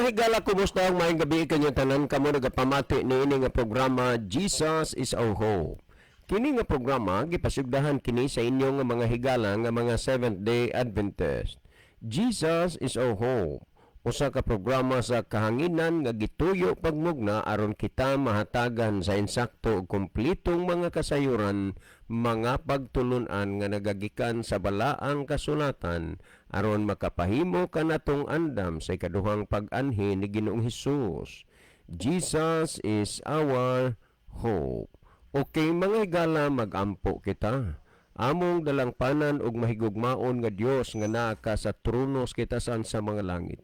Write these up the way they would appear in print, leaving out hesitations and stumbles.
Mga higala, kumusta ang maayong gabi kanyang tanan kamo nagapamati ni ini nga programa Jesus is our hope. Kini nga programa gipasugdahan kini sa inyo nga mga higala nga mga Seventh-day Adventist. Jesus is our hope. Usa ka programa sa kahanginan nga gituyo pagmugna aron kita mahatagan sa insakto ug kumpletong mga kasayuran, mga pagtulunan nga nagagikan sa balaang kasulatan aron makapahimo kanatong andam sa ikaduhang pag-anhi ni Ginoong Hesus. Jesus is our hope. Okay mga higala, magampo kita. Among dalangpanan og mahigugmaon nga Dios nga naa ka sa tronos kita sa mga langit.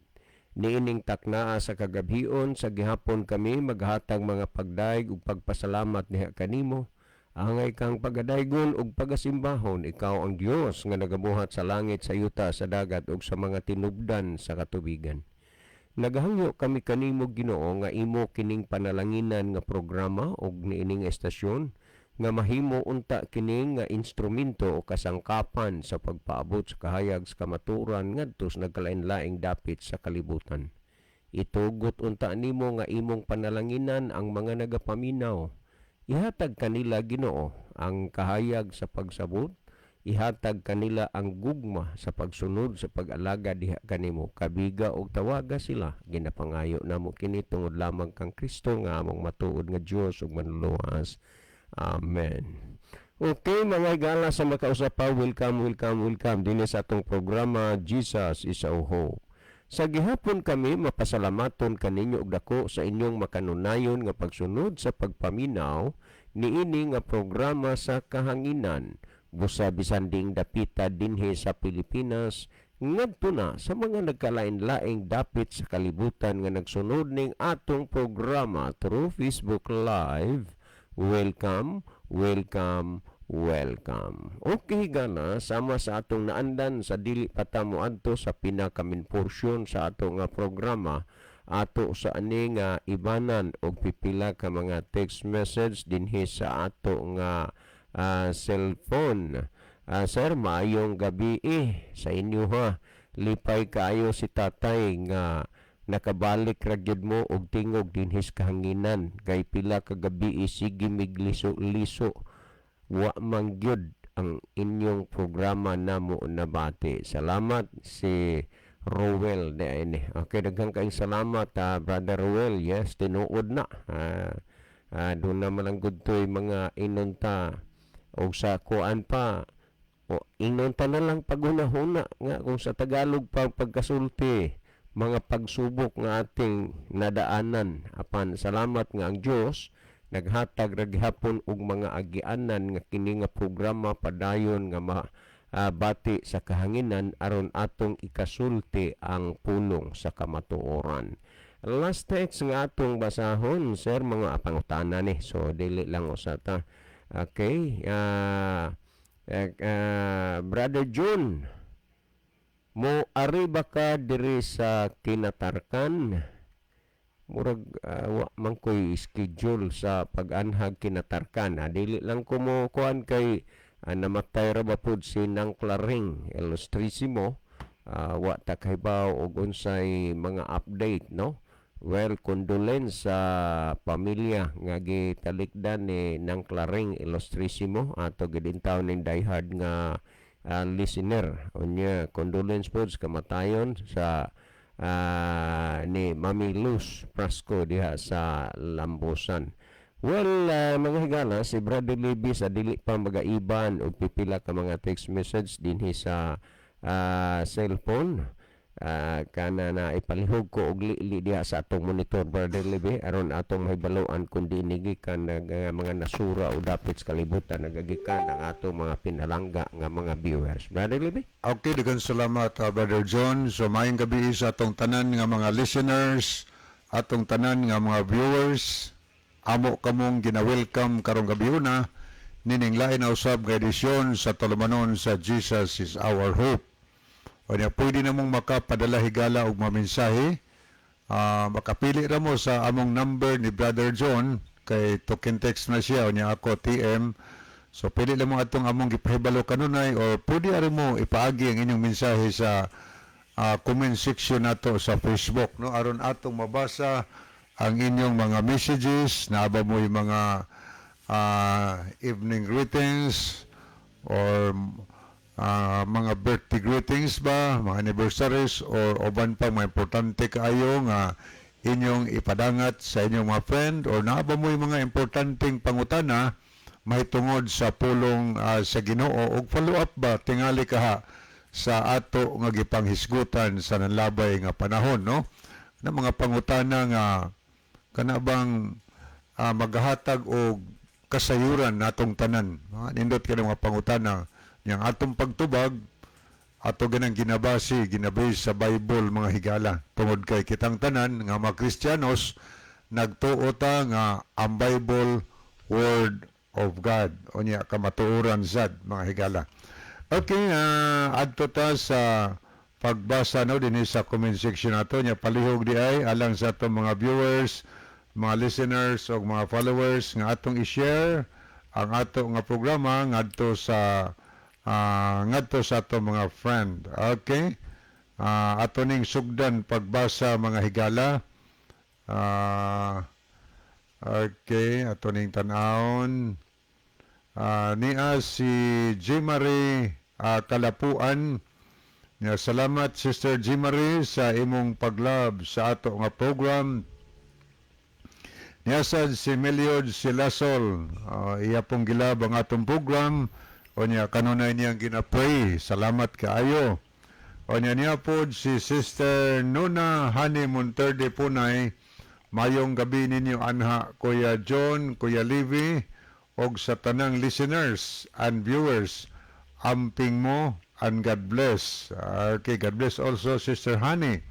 Niining taknaa sa kagabhion sa gihapon kami maghatag mga pagdaig ug pagpasalamat niha kanimo. Angay kang pagadaygon ug pagasimbahon, ikaw ang Dios nga nagabuhat sa langit, sa yuta, sa dagat ug sa mga tinubdan sa katubigan. Nagahangyo kami kanimo Ginoo nga imo kining panalanginan nga programa ug niining estasyon nga mahimo unta kining nga instrumento o kasangkapan sa pagpaabot sa kahayag sa kamaturan ngadto sa nagkalain-laing dapit sa kalibutan. Itugot unta nimo nga imong panalanginan ang mga nagapaminaw. Ihatag kanila Ginoo ang kahayag sa pagsabot, ihatag kanila ang gugma sa pagsunod sa pag-alaga diha kanimo. Kabiga og tawaga sila, ginapangayo namo kini tungod lamang kang Kristo nga among matuod nga Dios ug manluwas. Amen. Okay mga higala, sa makausap pa, welcome din sa atong programa Jesus is our hope. Sa gihapon kami mapasalamaton kaninyo og dako sa inyong makanunayon nga pagsunod sa pagpaminaw niini nga programa sa kahanginan. Busa bisan ding dapita dinhi sa Pilipinas ngadto na sa mga nagkalain-laing dapit sa kalibutan nga nagsunod ning atong programa through Facebook Live. Welcome. Okay gana, sama sa atong naandan sa dili patamo adto sa pinakamin porsyon sa atong nga programa, ato sa ani nga ibanan og pipila ka mga text message dinhi sa ato nga cellphone. Sir, maayong gabi sa inyo ha. Lipay kaayo si tatay nga nakabalik ragyod mo og tingog dinhis kahanginan kay pila ka gabi sige migliso-liso wa mangyud ang inyong programa namo nabati. Salamat si Rowell de. Okay, daghang kayong salamat Brother Rowell. Yes, tinuod na. Doon naman ang gudtoy mga inunta o sa kuan pa. O inunta na lang paghuna-huna nga kung sa Tagalog pagkasulti mga pagsubok nga ating nadaanan. Apan salamat nga ang Dios naghatag ra gihapon og mga agianan nga kini nga programa padayon nga bati sa kahanginan aron atong ikasulti ang pulong sa kamatuoran. Last text nga atong basahon, sir, mga pangutana ni. So dili lang usata. Okay, Brother John, mo ari ba ka diri sa Kinatarkan? Murag wa man ko'y schedule sa pag-anhag Kinatarkan. Dili lang ko mo kuan kay namatay ra ba pud si Nang Claring Ilustrisimo. Wa ta kahibaw og unsay mga update, no? Well, condolence sa pamilya nga gitalikdan ni Nang Claring Ilustrisimo ato gidintaw ning diehard nga listener. Unya condolence po sa kamatayon sa ni Mami Luz Prasco diha sa Lambusan. Well, mga higala, si Brother Libby sa dili pa magaiban o pipila ka mga text message dinhi sa cellphone. Kana na ipalihog ko og li diha sa atong monitor, Brother Libby, aron atong mahibaloan kung diinigikan mga nasura o dapit sa kalibutan nagagikan ang atong mga pinalangga nga mga viewers. Brother Libby? Okay, daghang salamat Brother John. So maayong gabi sa atong tanan nga mga listeners, atong tanan nga mga viewers. Amo kamong gina-welcome karong gabi na nining lain na usab nga edisyon sa tulumanon sa Jesus is our hope. O niya, pwede namong makapadala higala og mamensahe. Makapili ra mo sa among number ni Brother John kay token text na siya. O niya, ako TM. So pili lang mo atong among gipahibalo kanunay or pwede ari mo ipaagi ang inyong mensahe sa comment section nato sa Facebook, no, aron atong mabasa ang inyong mga messages na aba mo yung mga evening greetings or mga birthday greetings ba, mga anniversaries or uban pa mga importante kaayo nga inyong ipadangat sa inyong mga friend or naaba mo yung mga importanteng pangutana mahitungod sa pulong sa Ginoo o follow up ba tingali kaha sa ato nga gipanghisgutan sa nanlabay nga panahon, no, na mga pangutana nga kanabang maghatag og kasayuran natong tanan. Nindot ka mga pangutana yang atong pagtubag ato ganang ginabase sa Bible mga higala tungod kay kitang tanan nga mga Kristiyanos nagtuo ta nga ang Bible Word of God o niya kamatuoran sad mga higala. Okay, adto ta sa pagbasa no dinhi sa comment section nato nya palihog di ay alang sa atong mga viewers, mga listeners o mga followers nga atong i-share ang ato nga programa ngadto sa atong mga friend. Okay? Ato ning sugdan pagbasa mga higala. Okay, ato ning tan-awon. Niya si G. Marie Kalapuan. Salamat Sister G. Marie sa imong paglab sa ato nga program. Niya si Meliod Silasol. Iya pong gilab ang atong program. O niya kanunay niyang ginapray. Salamat kaayo. O niya po si Sister Nuna Hani Monterde Punay. Mayong gabi ninyo anha Kuya John, Kuya Livy, og sa tanang listeners and viewers. Amping mo and God bless. Okay, God bless also Sister Hani.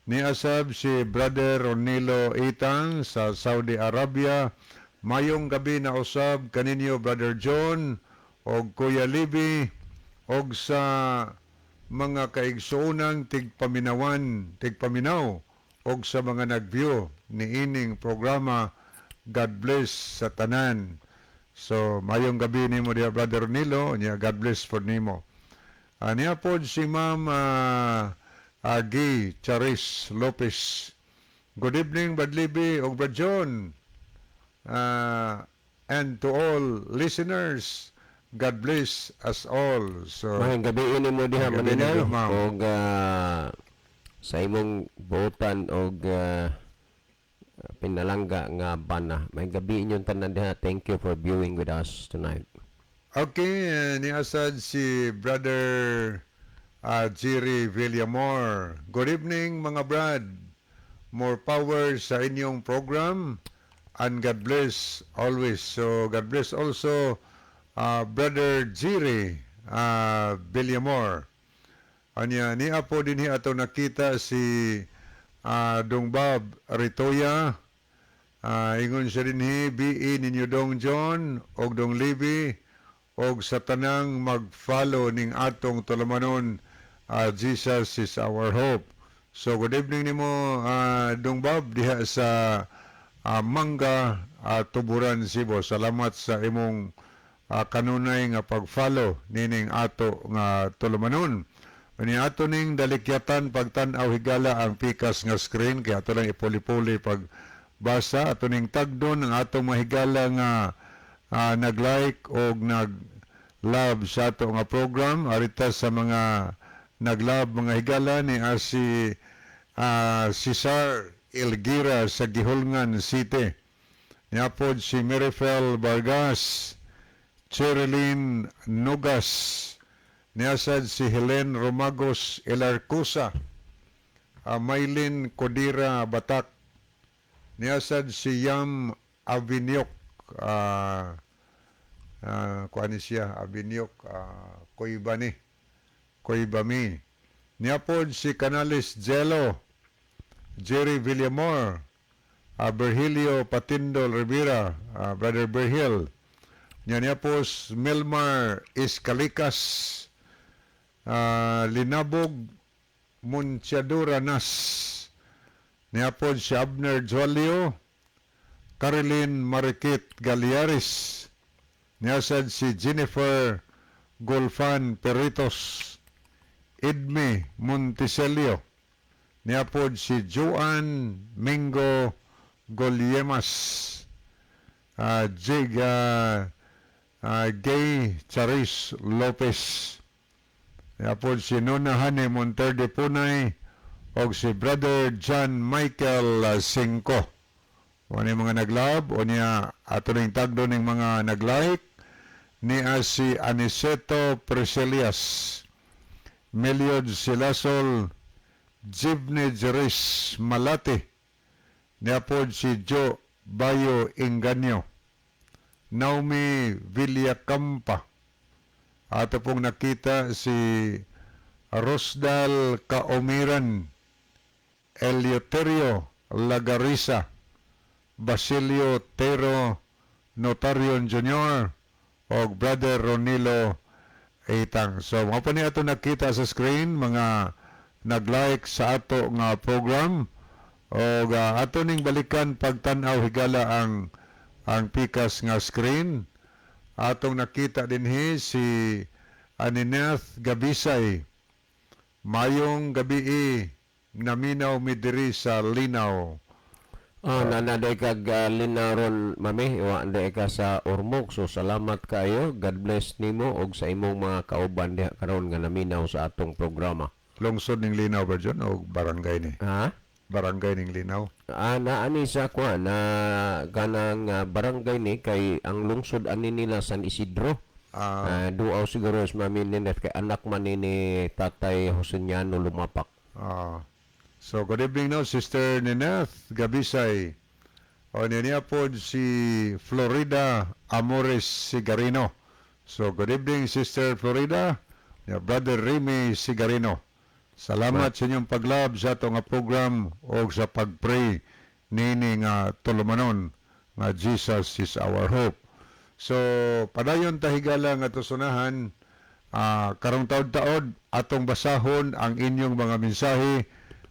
Niasab si Brother Ronilo Itang sa Saudi Arabia. Mayong gabi na usab kaninyo Brother John og Kuya Libby og sa mga kaigsuunang tigpaminaw og sa mga nagview ni ining programa. God bless sa tanan. So mayong gabi nimo dia Brother Nilo nya God bless for nimo. Niya pod si Ma'am Agi Charis Lopez. Good evening Brad Libby og Brad John. And to all listeners, God bless us all. So Mahing gabi ini mo diha gabi Maninaw ninyo, ma'am. og sa imong buotan og pinalangga nga bana. May gabi inyong tanan diha. Thank you for viewing with us tonight. okay, niasad si Brother Jerry Villamor. Good evening mga brad. More power sa inyong program and God bless always. So God bless also Brother Jerry Villamor. Anya niya po din ato nakita si Dong Bob Ritoya. Ingon siya din BE ninyo Dong John og Dong Libby og sa tanang mag-follow ning atong tulamanon. Jesus is our hope. So good evening nimo Dong Bob diha sa Mangga Tuburan, Cebu. Salamat sa imong kanunay nga pag-follow nining ato nga tulamanon. Ani ato ning dalikyatan pagtan-aw higala ang pikas nga screen kay ato lang ipuli-puli pagbasa. Ato ning tagdon ang atong mga higala nga nag-like o nag-love sa ato nga program. Arita sa mga nag-love mga higala ni si Cesar Elgira sa Gihulngan City. Niapod si Merifel Vargas, Cherilyn Nugas, niasad si Helen Romagos Elarcusa, Maylin Kodira Batak, niasad si Yam Aviniok, kuani siya, Aviniok, Koybami, niapod si Canales Jello, Jerry Villamor, Berhilio Patindol Rivera, Brother Berhil, niapos Melmar Iscalikas, Linabog Muntiadura Nas, niapod si Abner Jolio, Caroline Marikit Galiaris, niasad si Jennifer Golfan Peritos, Edme Monticelio. Niapod si Joan Mingo Golyemas. Gay Charis Lopez. Niapod si Nona Hane Monterde Punay o si Brother John Michael Singko. O ni mga naglab, o niya ato ning tagdo ning mga naglike, niya si Aniceto Preselias, Meliod Silasol, Jibne Jeris Malate, niya po si Joe Bayo Inganyo, Naomi Villacampa, ato pong nakita si Rosdal Kaomiran, Eleuterio Lagarisa, Basilio Tero Notarion Jr. o Brother Ronilo Eitang. So, mga pa niya ito nakita sa screen, mga nag-like sa ato nga program o ato ning balikan pagtanaw higala ang pikas nga screen. Atong nakita dinhi si Anineth Gabisay. Mayong gabi naminaw mi diri sa Linaw. Nanaday kag linaron mami, wa anday ka sa Ormoc. So salamat kayo. God bless nimo og sa imong mga kauban diha karon nga naminaw sa atong programa. Lungsod ning Linaw ba dyan o barangay ni? Ha? Barangay ning Linaw. Naani sa kuan na ganang barangay ni kay ang lungsod ani nila San Isidro. Duaw siguro sa mami Nineth kay anak man ni Tatay Joseniano Lumapak. So, good evening now, Sister Nineth Gabisay. O niya po si Florida Amores Sigarino. So, good evening, Sister Florida. Brother Remy Sigarino. Salamat sa inyong paglab sa itong program o sa pagpray nini nga tulumanon nga Jesus is our hope. So, padayon tahigala nga tusunahan, karong taod-taod, atong basahon ang inyong mga mensahe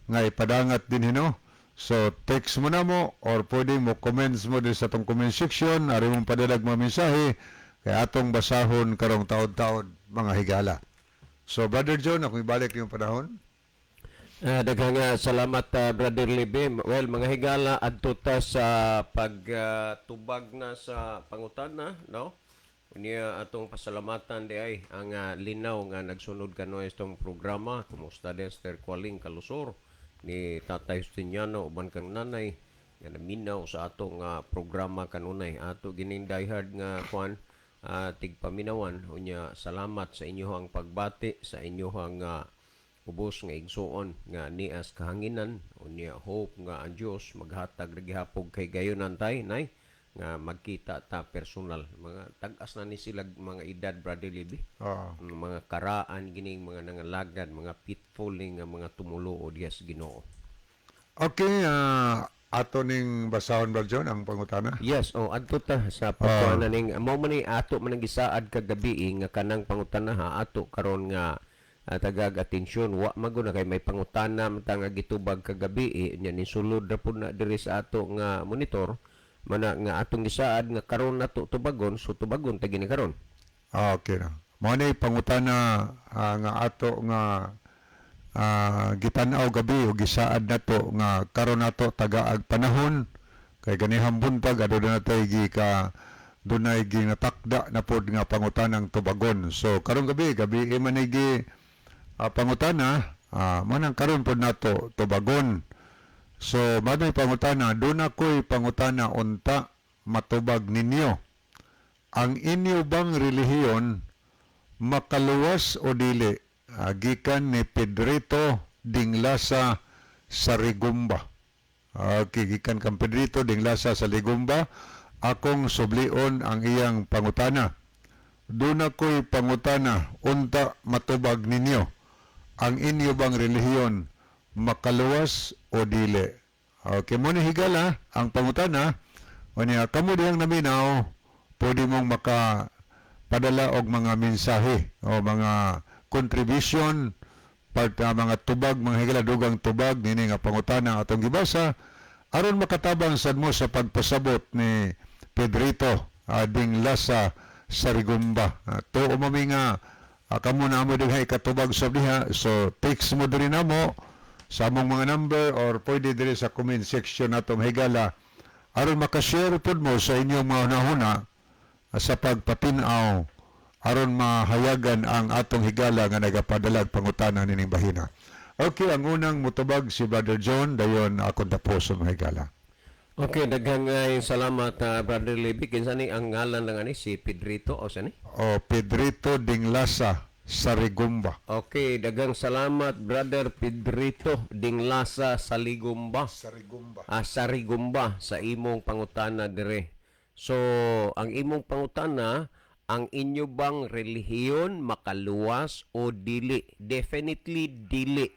nga ipadangat din hino. So, text mo na mo or pwede mo comments mo din sa itong comment section, ari mong padalag mga mensahe kaya atong basahon karong taod-taod mga higala. So, Brother John, ako ibalik yung panahon. Daghang salamat Brother Libby. Well, mga higala adto ta sa pagtubag na sa pangutana, no? Unya atong pasalamatan di ay ang linaw nga nagsunod kano itong programa. Kumusta din Esther Kualing Kalusor ni Tatay Justiniano uban kang nanay nga naminaw sa atong programa kanunay. Ato gining diehard nga kuan tigpaminawan. Unya salamat sa inyohang pagbati, sa inyohang ubos nga igsuon nga nias kahanginan. Unya hope nga ang Dios maghatag ra gihapon kay gayonan tay nay nga magkita ta personal. Mga tag-as na ni sila mga edad, Brother Libby. Mga karaan, gining mga nangalagad, mga pitfall nga mga tumulo o diyas Ginoo. Okay, ato ning basahon ba John ang pangutana? Yes, adto ta sa pagkuha ning mao man ni ato man gisaad kagabi nga kanang pangutana ha ato karon nga tagag atensyon wa maguna kay may pangutana man nga gitubag kagabi nya ni sulod ra pud na diri sa ato nga monitor mana nga atong gisaad nga karon nato tubagon, so tubagon ta gini karon. Okay na. Mao ni pangutana nga ato nga gitan-aw gabi o gisaad nato nga karon nato tagaag panahon kay ganihang buntag adto na tay dunay ginatakda na pod nga pangutanang tubagon. So karon gabi man gi pangutana manang karon pod nato tubagon. So, maday pangutana, doon ako'y pangutana unta matubag ninyo. Ang inyo bang relihiyon makaluwas o dili? Gikan ni Pedrito Dinglasa sa Rigumba. Gikan kang Pedrito Dinglasa sa Rigumba. Akong sublion ang iyang pangutana. Doon ako'y pangutana unta matubag ninyo. Ang inyo bang relihiyon makaluwas o dili? Okay, muna higala ang pangutana. O niya, kamo diyang naminaw, pwede mong makapadala og mga mensahe o mga contribution mga tubag, mga higala dugang tubag nini nga pangutana atong gibasa aron makatabang sad mo sa pagpasabot ni Pedrito Dinglasa sa Rigumba. Tuo mami nga Kamo na mo dighay katubag sa diha. So text mo diri namo sa among mga number or pwede diri sa comment section natong higala aron makashare pod mo sa inyong mga hunahuna sa pagpatinaw aron mahayagan ang atong higala nga nagapadalag pangutana nining bahina. Okay, ang unang mutubag si Brother John, dayon akong tapos sa mga higala. Okay, daghang salamat Brother Levi. Kinsa ni ang ngalan lang ani si Pedrito o sa ni? O Pedrito Dinglasa Sarigumba. Okay, daghang salamat Brother Pedrito Dinglasa Saligumba. Sarigumba. Sarigumba sa imong pangutana dire. So, ang imong pangutana, ang inyo bang relihiyon makaluwas o dili? Definitely dili.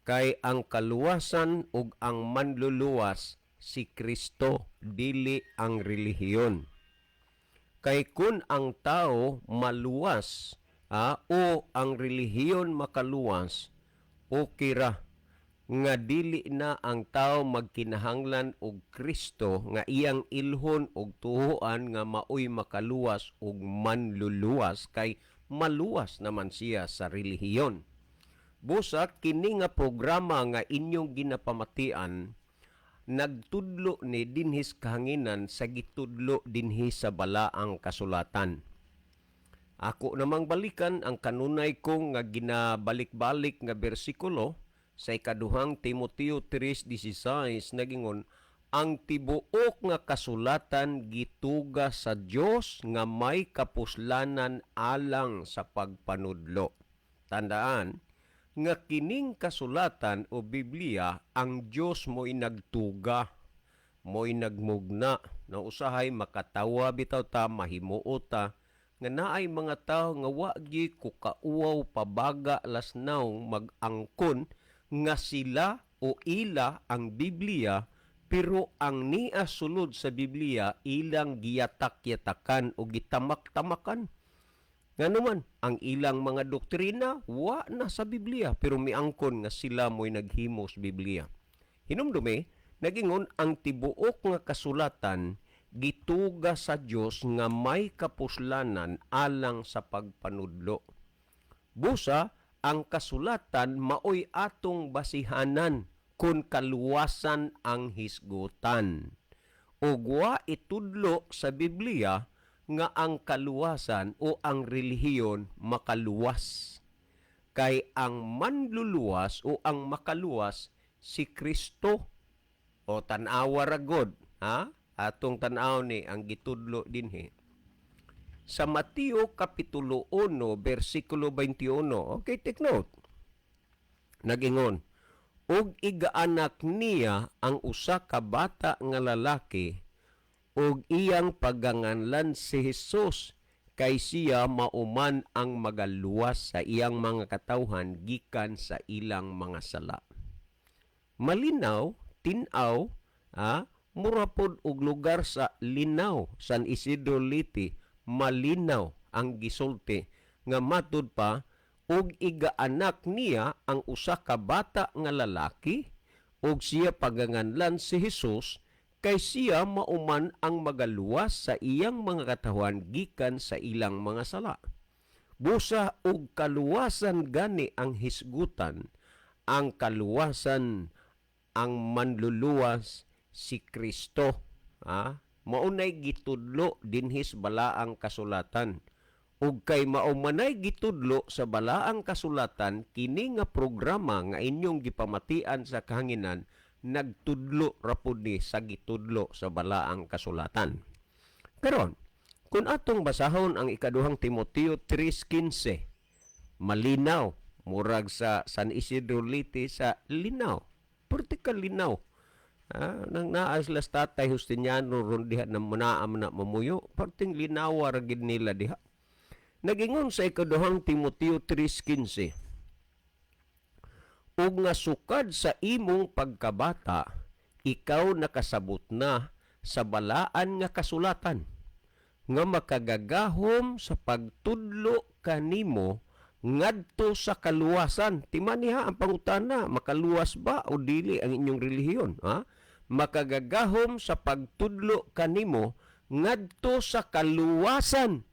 Kay ang kaluwasan ug ang manluluwas si Kristo, dili ang relihiyon. Kay kun ang tao maluwas o ang relihiyon makaluwas, okay ra nga dili na ang tao magkinahanglan og Kristo nga iyang ilhon og tuhuan nga maoy makaluwas ug manluluwas kay maluwas naman siya sa relihiyon. Busa kini nga programa nga inyong ginapamatian nagtudlo ni dinhis kahanginan sa gitudlo dinhi sa balaang kasulatan. Ako namang balikan ang kanunay kong nga ginabalik-balik nga bersikulo sa ikaduhang Timoteo 3:16 nagingon, ang tibuok nga kasulatan gituga sa Dios nga may kapuslanan alang sa pagpanudlo. Tandaan nga kining kasulatan o Biblia ang Dios mo'y nagtuga, mo'y nagmugna, na usahay makatawa bitaw ta, mahimuo ta, nga naay mga tao nga wagi ko kauwaw pabaga lasnaw mag-angkon nga sila o ila ang Biblia, pero ang niya sulod sa Biblia ilang giyatak-yatakan o gitamak-tamakan. Nga naman, ang ilang mga doktrina, wa na sa Biblia, pero miangkon nga sila mo'y naghimos Biblia. Hinumdumi, nagingon ang tibuok nga kasulatan, gituga sa Dios nga may kapuslanan alang sa pagpanudlo. Busa, ang kasulatan maoy atong basihanan kung kaluwasan ang hisgutan. Ug wa itudlo sa Biblia nga ang kaluwasan o ang relihiyon makaluwas. Kay ang manluluwas o ang makaluwas si Kristo. O tanawa ra gud, atong tanaw ni ang gitudlo dinhi. Sa Mateo Kapitulo 1, versikulo 21, okay, take note. Nagingon, ug igaanak niya ang usa ka bata nga lalaki, ug iyang paganganlan si Jesus, kay siya mauman ang magaluwas sa iyang mga katawhan gikan sa ilang mga sala. Malinaw, tinaw, murapod og lugar sa linaw, San Isidro Liti, malinaw ang gisulti nga matud pa ug igaanak niya ang usa ka bata nga lalaki ug siya paganganlan si Jesus, kay siya mauman ang magaluwas sa iyang mga katawhan gikan sa ilang mga sala. Busa og kaluwasan gani ang hisgutan, ang kaluwasan ang manluluwas si Kristo. Maunay gitudlo dinhis balaang kasulatan. Ug kay maumanay gitudlo sa balaang kasulatan, kini nga programa nga inyong gipamatian sa kahanginan, nagtudlo rapod ni sa gitudlo sa balaang kasulatan. Karon, kung atong basahon ang ikaduhang Timoteo 3:15, malinaw, murag sa San Isidro Liti sa linaw, vertical linaw. Nang naas las tatay Justiniano ron diha na munaam na mamuyo, parting linawa ragid nila diha. Nagingon sa ikaduhang Timoteo 3:15, ug nga sukad sa imong pagkabata, ikaw nakasabot na sa balaan nga kasulatan, nga makagagahom sa pagtudlo kanimo ngadto sa kaluwasan. Timan niya ang pangutana, makaluwas ba o dili ang inyong relihiyon? Makagagahom sa pagtudlo kanimo ngadto sa kaluwasan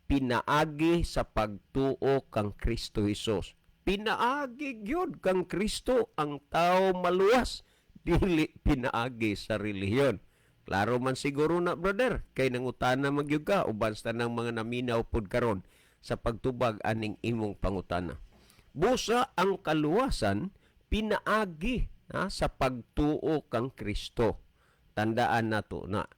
pinaagi sa pagtuo kang Kristo Hesus. Pinaagi gyud kang Kristo ang tao maluwas, dili pinaagi sa relihiyon. Klaro man siguro na, brother, kay nangutana magyud ka uban sa nang mga naminaw pod karon sa pagtubag aning imong pangutana. Busa ang kaluwasan pinaagi sa pagtuo kang Kristo. Tandaan nato na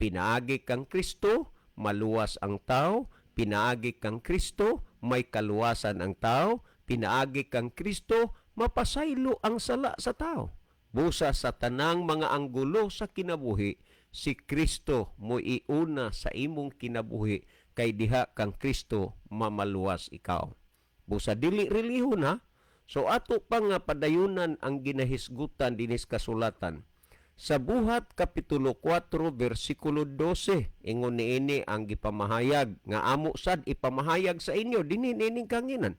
pinaagi kang Kristo, maluwas ang tao. Pinaagi kang Kristo, may kaluwasan ang tao. Pinaagi kang Kristo, mapasaylo ang sala sa tao. Busa sa tanang mga anggulo sa kinabuhi, si Kristo mo iuna sa imong kinabuhi, kay diha kang Kristo mamaluwas ikaw. Busa dili relihon ha. So ato pa nga padayunan ang ginahisgutan dinis kasulatan. Sa Buhat Kapitulo 4 versikulo 12, ingon niini ang gipamahayag nga amo sad ipamahayag sa inyo dinhi nining kanginan.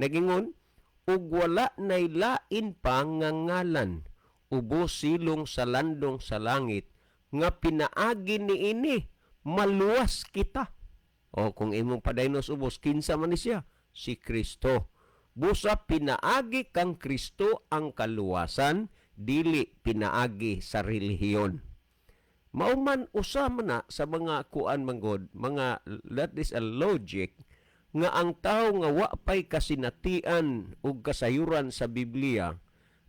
Nagingon, ug wala nay lain pa nga ngalan ubos silong sa landong sa langit nga pinaagi niini maluwas kita. O kung imong padaynos ubos, kinsa man ni siya? Si Kristo. Busa pinaagi kang Kristo ang kaluwasan, dili pinaagi sa relihiyon. Mauman usama na sa mga kuan manggod, mga that is a logic nga ang tao nga wa pay kasinatian ug kasayuran sa Biblia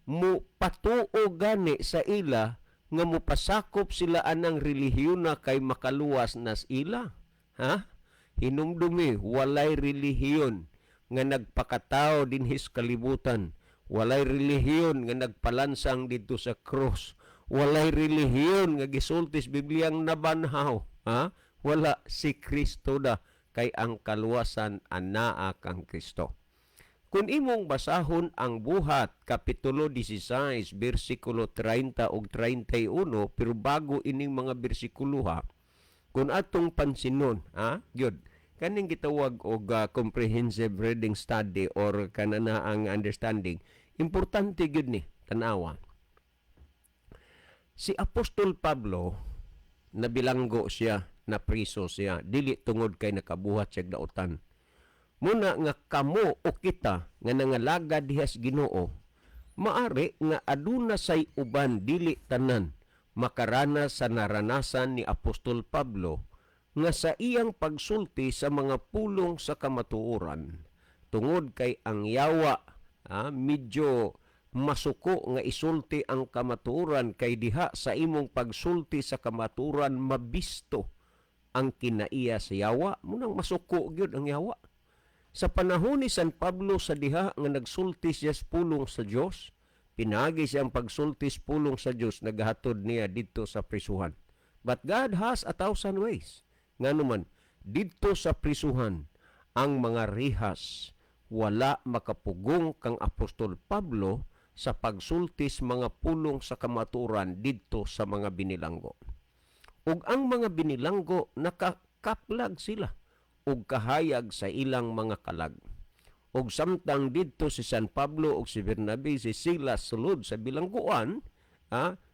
mo patuo gani sa ila nga mopasakop sila anang relihiyon na kay makaluwas nas ila. Ha? Hinumdumi, walay relihiyon nga nagpakatao dinhis kalibutan. Walay relihiyon nga nagpalansang dito sa cross. Walay relihiyon nga gisultis Bibliang nabanhaw. Ha? Wala, si Kristo da, kay ang kaluwasan anaa kang Kristo. Kung imong basahon ang Buhat Kapitulo 16 bersikulo 30 ug 31, pero bago ining mga bersikulo kung atong pansinon, gyud kaning gitawag og comprehensive reading study or kanana ang understanding, importante gyud ni tanawa. Si Apostol Pablo nabilanggo siya, na priso siya, dili tungod kay nakabuhat siya dautan. Muna nga kamo o kita nga nangalagad dihas Ginoo, maari nga aduna say uban dili tanan makaranas sa naranasan ni Apostol Pablo nga sa iyang pagsulti sa mga pulong sa kamatuoran tungod kay ang yawa medyo masuko nga isulti ang kamatuoran, kay diha sa imong pagsulti sa kamatuoran mabisto ang kinaiya sa yawa, munang masuko gyud ang yawa. Sa panahon ni San Pablo sa diha nga nagsulti siya sa pulong sa Dios, pinagi siyang pagsulti sa pulong sa Dios, nagahatod niya didto sa prisuhan. But God has 1,000 ways. Nganuman, didto sa prisuhan, ang mga rihas, wala makapugong kang Apostol Pablo sa pagsultis mga pulong sa kamaturan didto sa mga binilanggo. Ug ang mga binilanggo nakakaplag sila ug kahayag sa ilang mga kalag. Ug samtang didto si San Pablo ug si Bernabe, si Silas sulod sa bilangguan,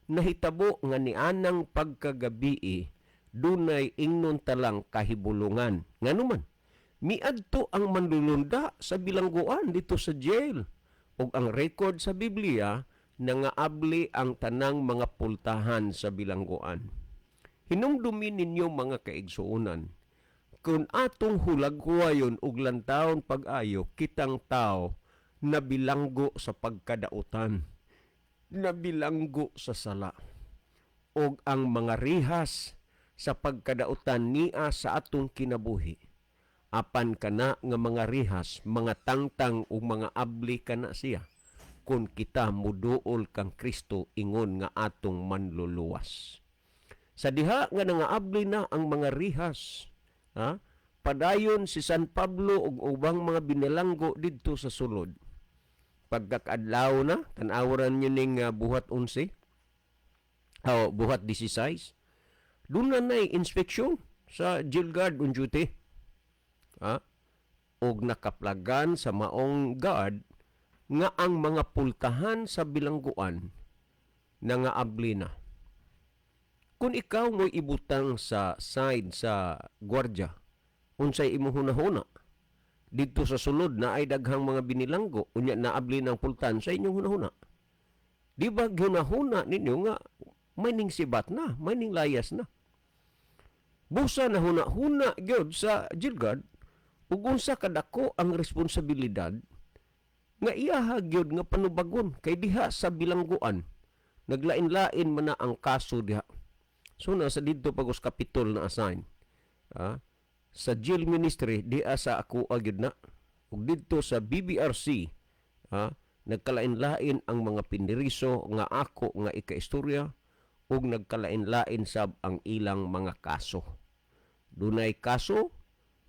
nahitabo nga nianang pagkagabii dunay ingnon talang kahibulungan. Nganuman, miadto ang manlulunda sa bilangguan dito sa jail. Ug ang record sa Biblia, nangaabli ang tanang mga pultahan sa bilangguan. Hinumdumi ninyo mga kaigsuunan, kung atong hulagwayon ug lantawon pag-ayo, kitang tao nabilanggo sa pagkadautan, nabilanggo sa sala. Og ang mga rihas sa pagkadautan niya sa atong kinabuhi, apan kana nga mga rihas, mga tangtang o mga abli kana siya, kung kita muduol kang Kristo ingon nga atong manluluwas. Sa diha nga nangaabli na ang mga rihas, padayon si San Pablo ug ubang mga binilanggo didto sa sulod. Pagkakadlaw na, tan-awaran nyo ning Buhat 11, Buhat 16, doon na inspeksyon sa jail guard on duty. Og nakaplagan sa maong guard nga ang mga pultahan sa bilangguan nangaabli na. Kung ikaw mo ibutang sa side sa gwardya, unsay imong hunahuna didto sa sulod na ay daghang mga binilanggo unya naabli ng pultan sa inyong hunahuna. Di ba hunahuna ninyo nga may ning sibat na, may ning layas na. Busa na hunahuna gyud sa Gilgad ug unsa kadako ang responsibilidad nga iyaha gyud nga panubagon kay diha sa bilangguan naglain-lain man na ang kaso diha. So nasa didto pagos kapitol na assign. Sa jail ministry diha sa ako gyud na ug didto sa BBRC nagkalain-lain ang mga piniriso nga ako nga ikaistorya ug nagkalain-lain sab ang ilang mga kaso. Dunay kaso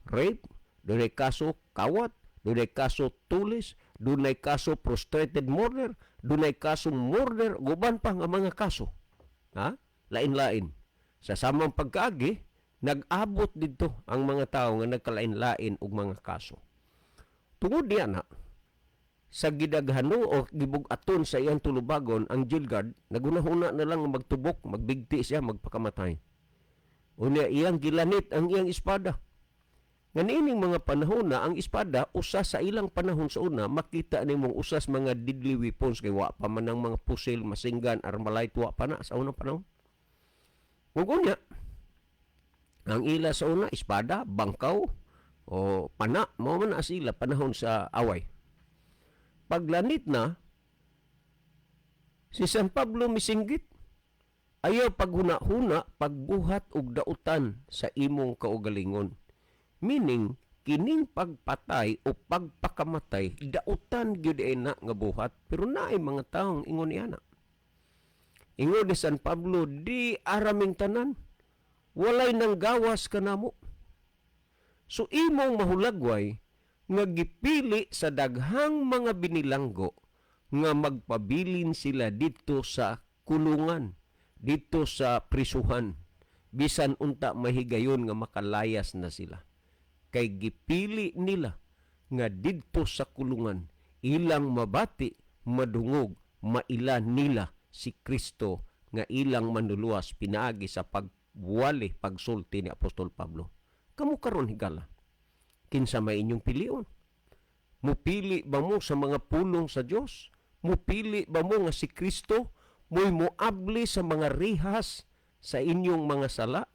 rape, dunay kaso kawat, dunay kaso tulis, dunay kaso frustrated murder, dunay kaso murder, guban pa nga mga kaso. Lain-lain. Sa samang pagkaagi, nag-abot dito ang mga tao nga nagkalain-lain og mga kaso. Tungod diyan sa gidaghano o gibugaton sa iyang tulubagon ang Gilgad, nagunahuna na lang magtubok, magbigti siya, magpakamatay. Unya iyang gilanit ang iyang espada. Nga niining mga panahon na ang espada, usa sa ilang panahon sa una, makita nimong usas mga deadly weapons, kay wa pa man ang mga pusil, masinggan, armalite, wa pa na sa unang panahon. Ug unya, ang ila sa una, espada, bangkaw, o pana, mao man na sila panahon sa away. Paglanit na, si San Pablo misinggit. Ayaw paghuna-huna, pagbuhat og dautan sa imong kaugalingon. Meaning, kining pagpatay o pagpakamatay, dautan gyud na nga buhat, pero naay mga taong ingon niana. Ingon ni San Pablo, di araming tanan, walay nang gawas kanamo. So imong mahulagway, nga gipili sa daghang mga binilanggo nga magpabilin sila dito sa kulungan, dito sa prisuhan, bisan unta mahigayon nga makalayas na sila. Kay gipili nila nga dito sa kulungan, ilang mabati, madungog, mailan nila si Kristo nga ilang manluluwas pinaagi sa pagwali, pagsulti ni Apostol Pablo. Kamu karon higala, kinsa may inyong pilion? Mupili ba mo sa mga pulong sa Dios? Mupili ba mo nga si Kristo mo'y moabli sa mga rihas sa inyong mga sala?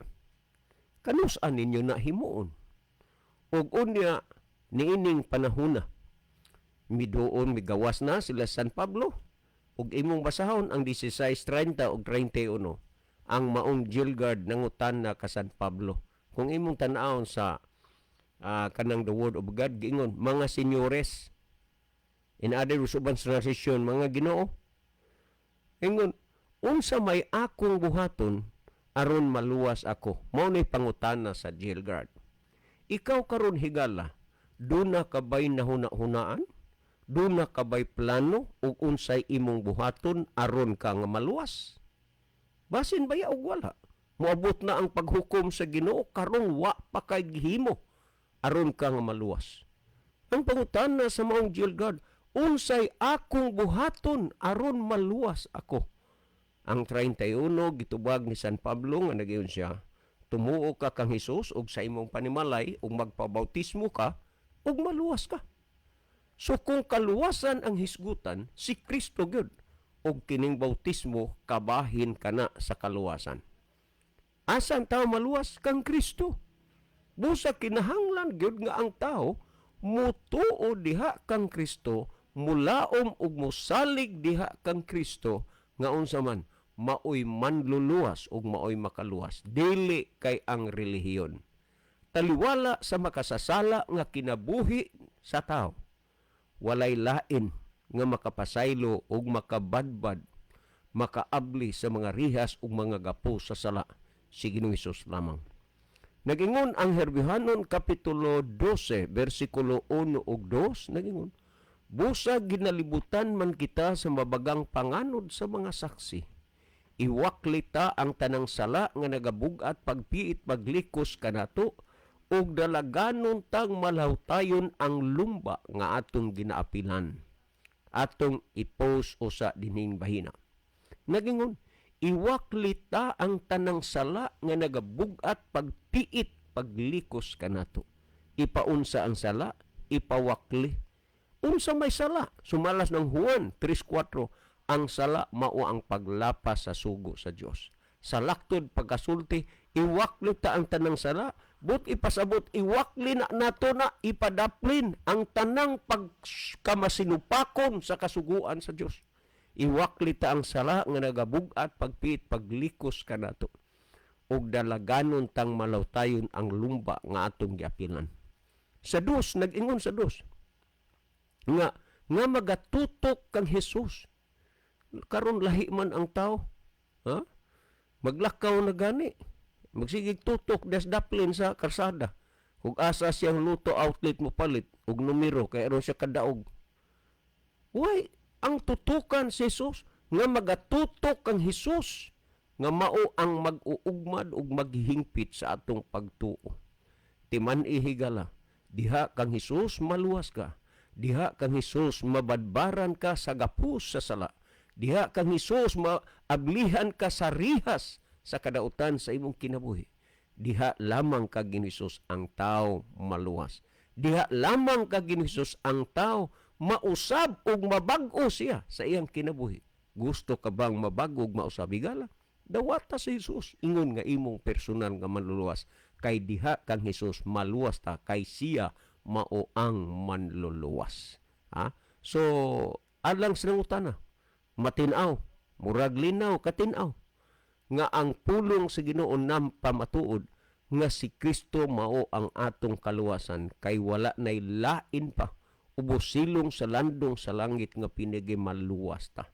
Kanus-an ninyo na himuon? Og unya niining panahona, miduon migawas na sila San Pablo, ug imong basahon ang 16:30 ug 31 ang maong Gilgad nangutan na ka San Pablo. Kung imong tan-awon sa kanang the word of God, giingon, mga senyores, in other words, ubang translation, mga Ginoo, ingon, unsa may akong buhaton, aron maluwas ako. Mao ni pangutana sa Gilgad. Ikaw karon higala, duna kabay nahuna-hunaan, duna kabay plano, ug unsay imong buhaton, aron ka nga maluwas. Basin baya og wala. Moabot na ang paghukom sa Ginoo, karon wa pa kay gihimo, aron ka nga maluwas. Ang pangutana sa maong Gilgad, unsay akong buhaton aron maluwas ako. Ang 31 gitubag ni San Pablo nga nagiyon siya, tumuo ka kang Hesus ug sa imong panimalay ug magpabautismo ka ug maluwas ka. So kung kaluwasan ang hisgutan, si Kristo gyud, ug kining bautismo kabahin kana sa kaluwasan. Asa ang tao maluwas? Kang Kristo. Busa kinahanglan gyud nga ang tao mutuo diha kang Kristo, mulaom ug mosalig diha kang Kristo, nga unsa man maoy manluluwas ug maoy makaluwas, dili kay ang relihiyon. Taliwala sa makasasala nga kinabuhi sa tao, walay lain nga makapasaylo ug makabadbad, makaabli sa mga rihas ug mga gapo sa sala, si Ginoong Hesus lamang. Nagingon ang Herbihanon Kapitulo 12, versikulo 1 ug 2, nagingon, busa ginalibutan man kita sa mabagang panganod sa mga saksi. Iwaklita ang tanang sala nga nagabugat pagpiit paglikos kanato, ug dalaganon tang malawtayon ang lumba nga atong ginaapilan. Atong ipos usa dining bahina. Nagingon, iwaklita ang tanang sala nga nagabugat pagpiit paglikos kanato. ipaunsa ang sala, ipawakli. Unsa may sala? Sumalas ng Juan 3:4, ang sala mao ang paglapas sa sugo sa Dios. Sa laktod pagkasulti, iwakli ta ang tanang sala, but ipasabot iwakli na nato na ipadaplin ang tanang pagkamasinupakon sa kasuguan sa Dios. Iwakli ta ang sala nga nagabugat pagpiit paglikos kanato. Og dalaganon tang malawtayon ang lumba nga atong giapilan. Sa dos, nag-ingon sa dos, nga magatutok kang Hesus. Karon lahi man ang tao, ha? Maglakaw na gani. Magsigig tutok des daplin sa karsada. Ug asa siyang luto outlet mo palit ug numero kay aron siya kadaog. Why ang tutukan si Jesus nga magatutok kang Hesus nga mao ang mag-uugmad ug maghingpit sa atong pagtuo. Timan ihigala, diha kang Hesus maluwas ka. Diha kang Hesus mabadbaran ka sa gapus sa sala. Diha kang Hesus maablihan ka sa rihas sa kadautan sa imong kinabuhi. Diha lamang kag Hesus ang tao maluwas. Diha lamang kag Hesus ang tao mausab ug mabag-o siya sa iyang kinabuhi. Gusto ka bang mabag ug mausab igala? Dawata si Hesus ingon nga imong personal nga manluluwas kay diha kang Hesus maluwas ta kay siya mao ang manluluwas. Ha? So alang sa nangutana, matinaw, murag linaw katinaw nga ang pulong sa Ginoo nam pamatuod nga si Kristo mao ang atong kaluwasan kay wala nay lain pa ubos silong sa landong sa langit nga pinigi maluwas ta.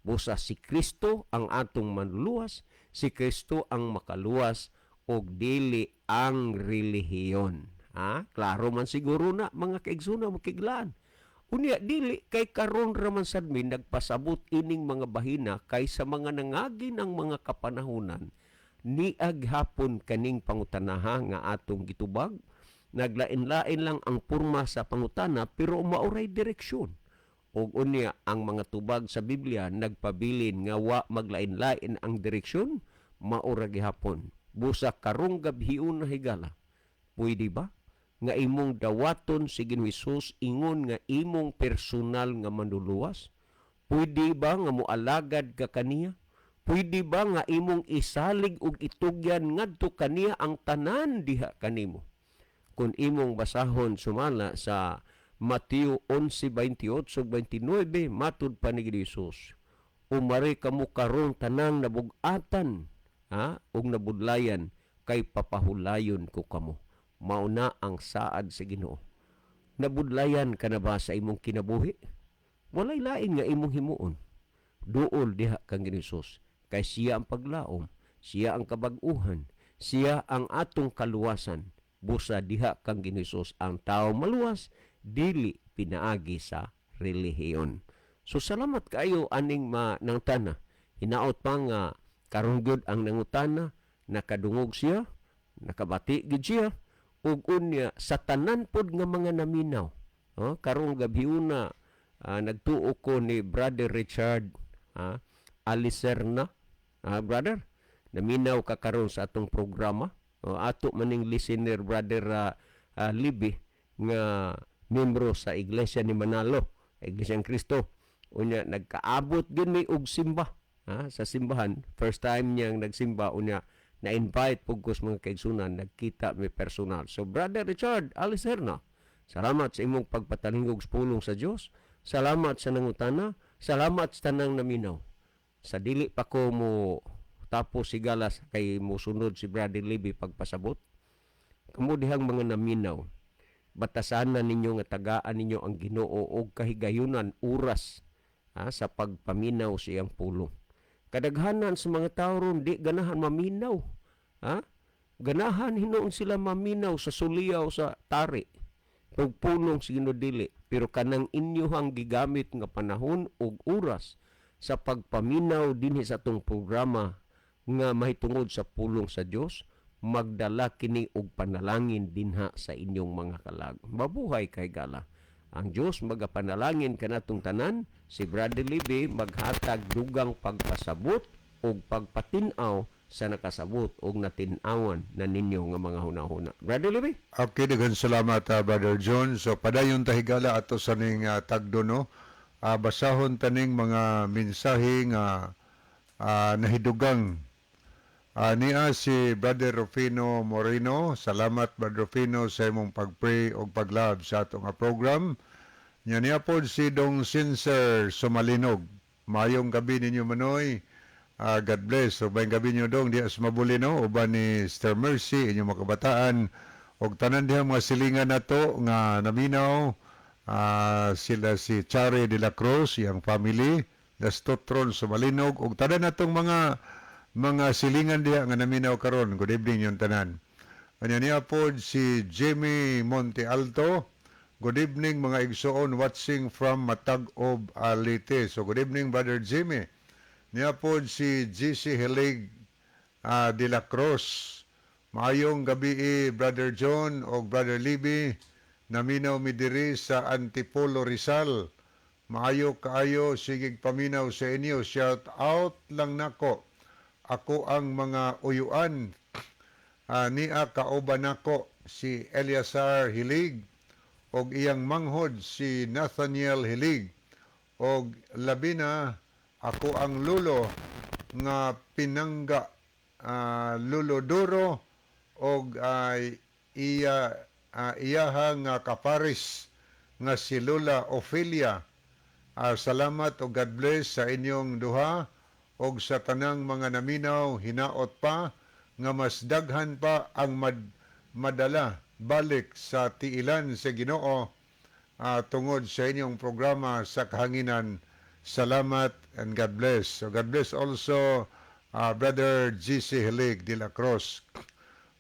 Busa si Kristo ang atong manluwas, si Kristo ang makaluwas og dili ang relihiyon. Ha? Klaro man siguro na mga kaigsoon makiglaan. Unya dili kay karon ra man sad mi nagpasabot ining mga bahina kaysa mga nangagin ang mga kapanahunan niag hapon kaning pangutanaha nga atong gitubag. Naglain-lain lang ang porma sa pangutana pero mauray direksyon. Og unya ang mga tubag sa Biblia nagpabilin nga wa maglain-lain ang direksyon, maura gihapon. Busa karong gabhiun na higala. Pwede ba nga imong dawaton si Ginoong Hesus ingon nga imong personal nga manluluwas? Pwede ba nga moalagad ka kaniya? Pwede ba nga imong isalig ug itugyan ngadto kaniya ang tanan diha kanimo? Kung imong basahon sumala sa Mateo 11:28-29, matud pa ni Hesus, umari kamo karon tanang nabugatan, ha, ug nabudlayan kay papahulayon ko kamo. Mauna ang saad sa Ginoo. Nabudlayan ka na ba sa imong kinabuhi? Walay lain nga imong himuon. Duol diha kang Hesus, kay siya ang paglaom, siya ang kabag-uhan, siya ang atong kaluwasan. Busa diha kang Hesus ang tao maluwas, dili pinaagi sa relihiyon. So salamat kayo aning nangutana. Hinaot pa nga karon gyud ang nangutana, nakadungog siya, nakabati gid siya, ug unya sa tanan pod nga mga naminaw. Karong gabhiuna nagtuo ko ni Brother Richard Alicerna. Brother, naminaw ka karon sa atong programa. Ato maning listener Brother Libby nga membro sa Iglesia ni Manalo, Iglesia ng Cristo. Unya nagkaabot din may og simba sa simbahan. First time niyang nagsimba, unya na-invite pugkos mga kaigsunan, nagkita may personal. So Brother Richard Alicerna, salamat sa imong pagpatalingog sa pulong sa Dios. Salamat sa nangutana, salamat sa tanang naminaw. Sa dili pa ko mo tapos sigalas kay mo sunod si Brother Libby pagpasabot. Kamo dihang mga naminaw, batasan na ninyo nga tagaan ninyo ang Ginoo og kahigayunan oras sa pagpaminaw sa iyang pulong. Kadaghanan sa mga tao ron di ganahan maminaw. Ganahan hinoon sila maminaw sa suliyaw sa tari. Pagpulong sa Ginoo dili, pero kanang inyohang gigamit nga panahon ug oras sa pagpaminaw dinhi sa atong programa nga mahitungod sa pulong sa Dios, magdala kini og panalangin dinha sa inyong mga kalag. Mabuhay kay gala. Ang Dios magapanalangin kanatong tanan, si Brother Libby maghatag dugang pagpasabot og pagpatin-aw sa nakasabot o natin-awan na ninyo nga mga hunahuna. Brother Libby? Okay, dagan salamat, Brother John. So, padayon tahigala ato sa ning tagdo, no? Basahon taning mga mensahe nga nahidugang. Niya si Brother Rufino Moreno. Salamat, Brother Rufino, sa imong pag-pray o pag-love sa atong program. Niya po si Dong Sincer Sumalinog. Mayong gabi ninyo manoy. God bless. So, bayang gabi nyo dong, di as mabuli, no? Uban ni Sister Mercy, inyong mga kabataan. O tanan diha mga silingan na to nga naminaw. Sila si Chare de la Cruz, yung family. Dastotron Sumalinog. O tanan na tong mga silingan diha nga naminaw karon. Good evening yung tanan. Kanya niya po si Jimmy Monte Alto. Good evening mga igsoon watching from Matag-Ob, Leyte. So good evening Brother Jimmy. Niya po si GC Helig de la Cruz. Maayong gabi Brother John o Brother Libby. Naminaw mi diri sa Antipolo Rizal. Maayo kaayo sigig paminaw sa inyo. Shout out lang nako. Ako ang mga uyuan. Niya kauban nako si Eliasar Hilig og iyang manghod si Nathaniel Hilig og labi na ako ang lulo nga pinangga lulo duro og iyaha nga kaparis nga si Lula Ophelia. Salamat o God bless sa inyong duha og sa tanang mga naminaw hinaot pa nga mas daghan pa ang madala balik sa tiilan sa Ginoo tungod sa inyong programa sa kahanginan. Salamat and God bless. So God bless also Brother GC Helig de la Cruz.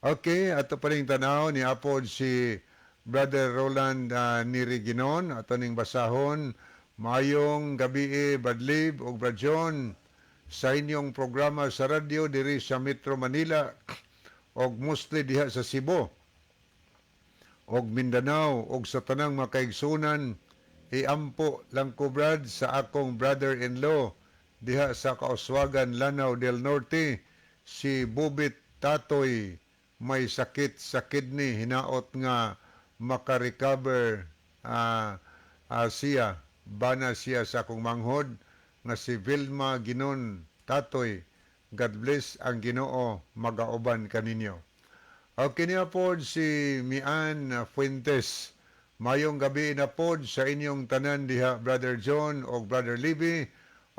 Okay, ato pa rin tanaw ni apod si Brother Roland Niriginon. Ato ning basahon. Mayong gabi Badlib o Brajon sa inyong programa sa radyo diri sa Metro Manila og mostly diha sa Cebu og Mindanao og sa tanang makaigsunan. Iampo lang ko Brad sa akong brother-in-law diha sa Kauswagan, Lanao del Norte, si Bubit Tatoy may sakit sa kidney, hinaot nga makarecover siya, bana siya sa akong manghod nga si Vilma Ginon Tatoy. God bless ang Ginoo, magauban kaninyo. Okay niya po si Mian Fuentes. Mayong gabi na pod sa inyong tanan diha Brother John o Brother Libby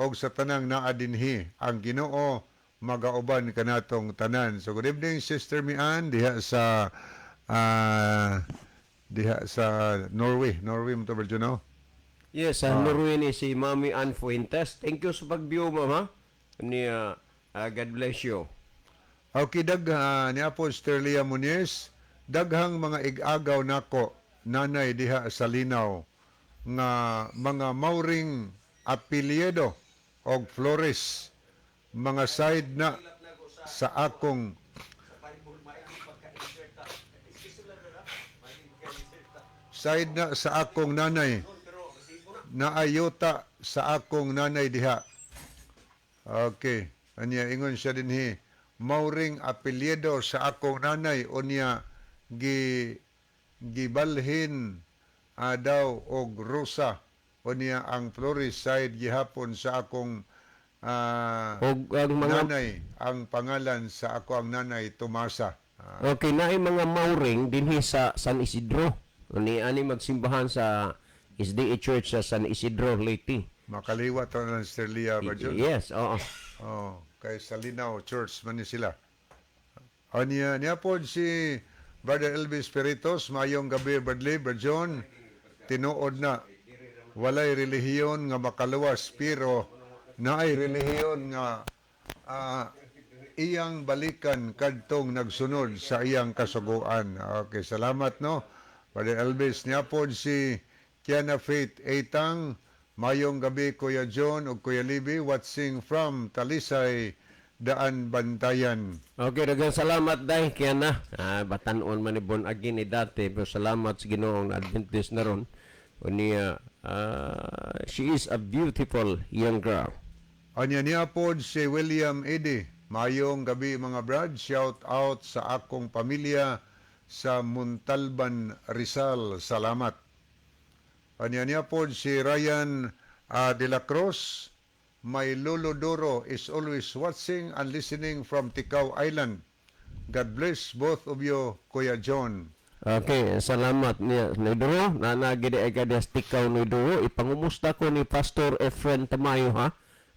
o sa tanang naadinhi ang Ginoo magauban kanatong tanan. So good evening Sister Mian diha sa Norway mo to Brother John, no? Yes, Norway ni si Mami Ann Fuentes. Thank you sa pag-view, Mama. God bless you. Okay, niya po Sister Leah Muniz, daghang mga igagaw nako nanay diha sa Linaw nga mga mauring apelyido og Flores, mga side na sa akong nanay na ayuta sa akong nanay diha. Okay, anya ingon siya dinhi mauring apelyido sa akong nanay unya gibalhin daw og Rosa unya ang Flores side gihapon sa akong Og ang mga nanay, ang pangalan sa ako ang nanay Tomasa. okay na mga mauring dinhi sa San Isidro. Ani magsimbahan sa SDA Church sa San Isidro, Leyte. Makaliwa to ng Sister Leah Barjon. Yes, oo. Oh, kay Salinaw Church man ni sila. Niya po si Brother Elvis Peritos, mayong gabi Bradley Barjon. Tinuod na walay relihiyon nga makaluwas pero naay relihiyon nga iyang balikan kadtong nagsunod sa iyang kasuguan. Okay, salamat no. Brother Elvis, niya po si Kiana Faith Eitang, mayong gabi Kuya John o Kuya Libby, watching from Talisay, Daan Bantayan. Okay, daghang salamat dai kaya na. Batanon man ni bon agi ni dati, pero salamat sa Ginoong Adventist na ron. Unya she is a beautiful young girl. Anya niya po si William Eddy. Mayong gabi mga brad, shout out sa akong pamilya sa Muntalban, Rizal. Salamat. Anya po si Ryan de la Cruz. My Lolo Doro is always watching and listening from Ticao Island. God bless both of you, Kuya John. Okay, salamat niya Nidoro. Nanagidi ay kadyas tikaw Nidoro. Ipangumusta ko ni Pastor Efren Tamayo ha.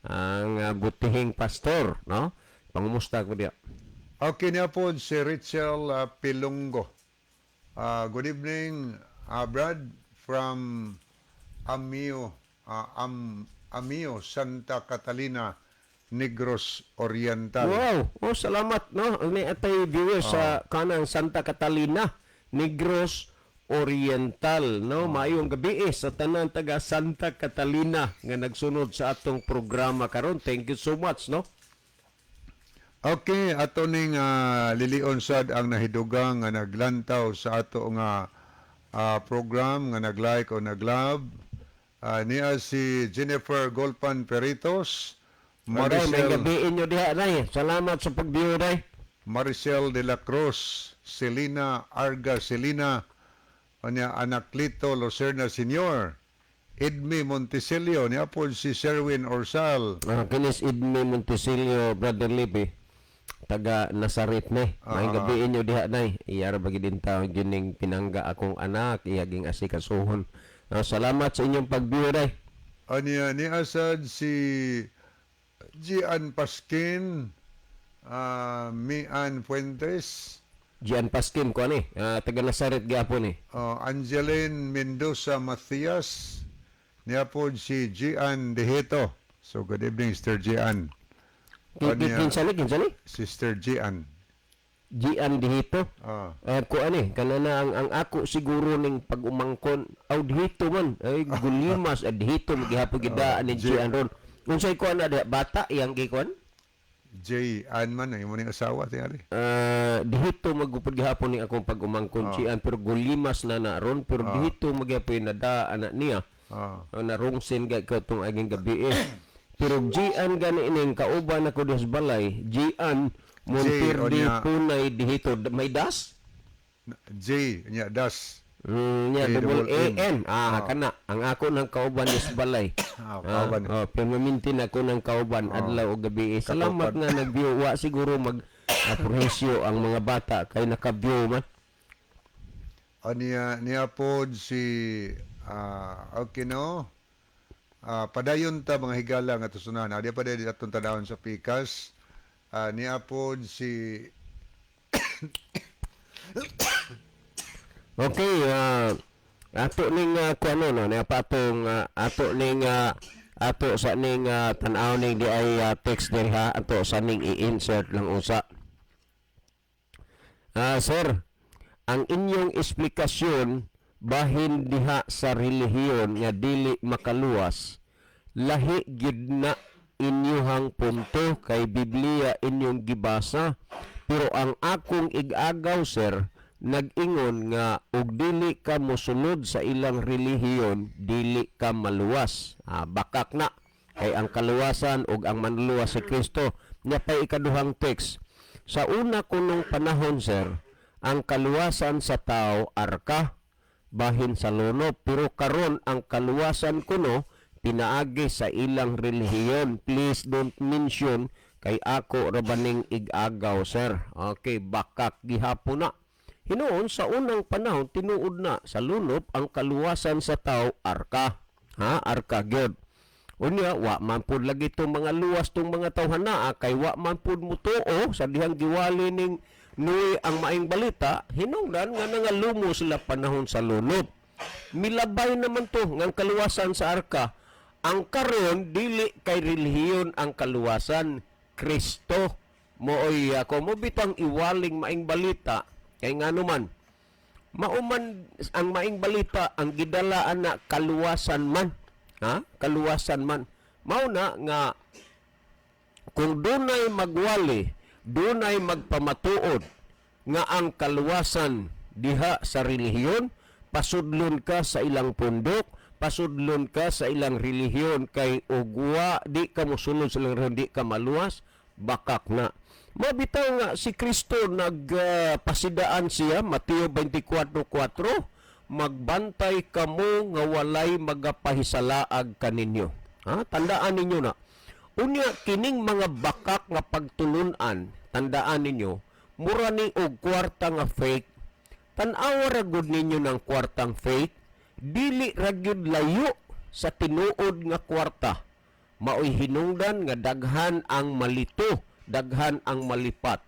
Ang butihing pastor, no? Pangumusta ko diya. Okay niya po si Rachel Pilongo. Good evening, Brad, from Amio, Amio, Santa Catalina, Negros Oriental. Wow, oh salamat no. Ni atay viewers sa kanang Santa Catalina, Negros Oriental, no. Maayong gabi sa tanan taga Santa Catalina nga nagsunod sa atong programa karon. Thank you so much, no. Okay, ato ning lilion sad ang nahidugang nga naglantaw sa ato nga program nga nag-like o nag-love. Niya si Jennifer Golpan Peritos, Maricel, may gabiin nyo diha, day. Salamat sa pag-view, day. Maricel de la Cruz, Selina Arga Selina, Anaclito Lucerna Senior, Edmi Monticelio, niya po si Sherwin Orsal. Kinis Idme Montesilio, Brother Libby. Taga Nazaret na. May gabiin nyo diha, day. Iyara bagi din tao, gining pinangga akong anak, iyaging asikasuhon. Salamat sa inyong pag-view, day. Niya sad si Gian Paskin, Mian Fuentes, Gian Paskin ko ani, taga Nazaret gyapon ni. Angeline Mendoza Matias, niya po si Gian Dehito. So good evening, Sister Gian. Kinsa ni? Sister Gian. Gian dihito. Ko ani, kanana ang ako siguro ning pag-umangkon, aw dihito man, ay gulimas dihito magihapon gidaan ni Gian ron. Unsay ko ana bata iyang gikon? Gian man ay mo ning asawa tingali. Dihito magupod gihapon ni akong pag-umangkon Gian, pero gulimas na ron, pero dihito magyapon na da anak niya. Narungsin ga ko tong aging gabi Pero Gian gani ining kauban ako des balay, Gian Montirdi punay dihito. May das? J nya das. Double A-N. Kana. Ang ako ng kauban is balay. Kauban. Pinamintin ako ng kauban adlaw o gabi. Salamat nga nag-view. Wa siguro mag-apresyo ang mga bata kay naka-view man. Niya po si okay no. Padayon ta mga higala nga tusunan. Adi pa dili atong tadawon sa pikas. Niya po si Okay, ato ning kuano no, na patong ato ning ato sa ning tan-aw ning di ay text diri ha, ato sa ning i-insert lang usa. Sir, ang inyong eksplikasyon bahin diha sa relihiyon nga dili makaluwas, lahi gyud na inyuhang punto kay Biblia inyong gibasa, pero ang akong ig-agaw sir nag-ingon nga og dili ka mosunod sa ilang relihiyon dili ka maluwas. Bakak na kay ang kaluwasan ug ang manluwas si Kristo. Nya pa ikaduhang text sa una kunong panahon sir, ang kaluwasan sa tao arka bahin sa luno, pero karon ang kaluwasan kuno pinaagi sa ilang relihiyon. Please don't mention kay ako rabaning ig-agaw sir. Okay, bakak gihapon na. Hinoon sa unang panahon tinuod na sa lunop ang kaluwasan sa tao arka. Arka gyud. Unya wa man pud lagi tong mga luwas tong mga tawhana kay wa man pud mutuo sa dihang giwali ning Noe ang maing balita. Hinungdan nga nangalumo sila panahon sa lunop. Milabay naman to ngang kaluwasan sa arka. Ang karon dili kay relihiyon ang kaluwasan, Kristo. Mooy ako mo bitang iwaling maing balita. Kay nga naman, mauman ang maing balita ang gidalaan na kaluwasan man. Kaluwasan man. Mauna nga kung dunay magwali, dunay magpamatuod nga ang kaluwasan diha sa relihiyon, pasudlon ka sa ilang pundok, pasudlon ka sa ilang relihiyon kay ugwa di ka mosunod sa ilang relihiyon, di ka maluwas, bakak na. Mabitaw nga si Kristo nagpasidaan siya, Mateo 24:4, magbantay kamo nga walay magapahisalaag kaninyo. Tandaan ninyo na. Unya kining mga bakak nga pagtulunan, tandaan ninyo, mura ni og kwarta nga fake. Tan-awa ra gud ninyo ng kwartang fake, dili ra gyud layo sa tinuod nga kwarta. Maoy hinungdan nga daghan ang malito, daghan ang malipat.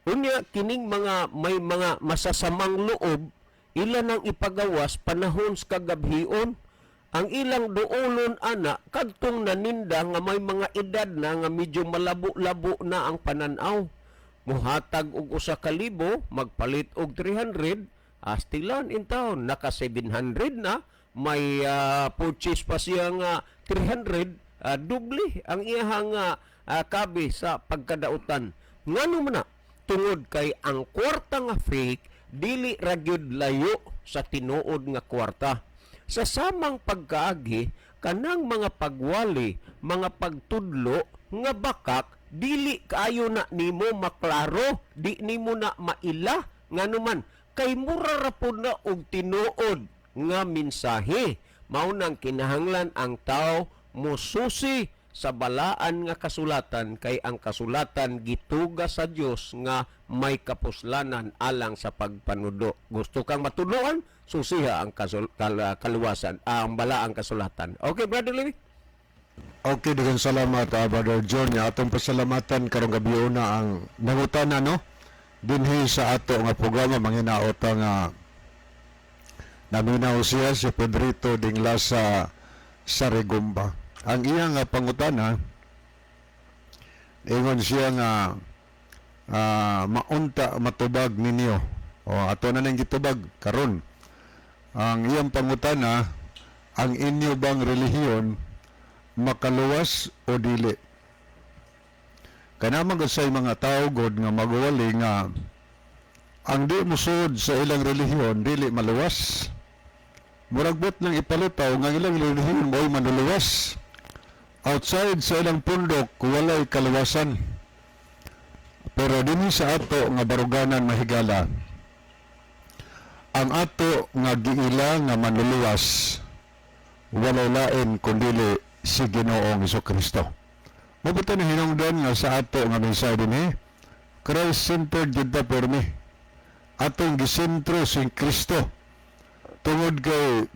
Unya kining may mga masasamang loob, ilan ang ipagawas panahon sa kagabhion. Ang ilang duolon ana kadtong naninda nga may mga edad na nga medyo malabo-labo na ang pananaw. Muhatag og 1,000, magpalit og 300, astilan in town naka 700 na, may purchase pa siya nga 300, doble ang iyang kabi sa pagkadautan. Ngano man na tungod kay ang kwarta nga fake dili ra gyud layo sa tinuod nga kwarta. Sa samang pagkaagi, kanang mga pagwali, mga pagtudlo, nga bakak, dili kaayo na nimo maklaro, di nimo na maila, nga naman, kay mura ra po na og tinuod nga mensahe. Maunang kinahanglan ang tao mususi sa balaan nga kasulatan, kay ang kasulatan gituga sa Dios nga may kapuslanan alang sa pagpanudo. Gusto kang matudloan? Susiha ang kaluwasan, ang balaang kasulatan. Okay, Brother Levi? Okay, daghang salamat, Brother John. Atong pasalamatan karong gabi na ang nangutana, no? Dinhi sa ato nga programa, manghinaot nga naminaw siya si Pedrito Dingla sa Rigumba. Ang iyang pangutana, ingon siya nga maunta matubag ninyo. O ato na nang gitubag karon. Ang iyang pangutana, ang inyo bang relihiyon makaluwas o dili? Kanamang sa mga tao god nga magwali nga ang di musod sa ilang relihiyon dili maluwas. Muragbot lang ipalutaw nga ilang relihiyon mo'y manuluwas. Outside sa ilang pundok walay kaluwasan. Pero dinhi sa ato nga baruganan mahigala, ang ato nga giila nga manuluwas walay lain kundili si Ginoong Hesukristo. Mabuti na hinungdan nga sa ato nga mensahe dinhi, Christ-centered jud ta permi. Atong gisentro si Kristo. Tungod kay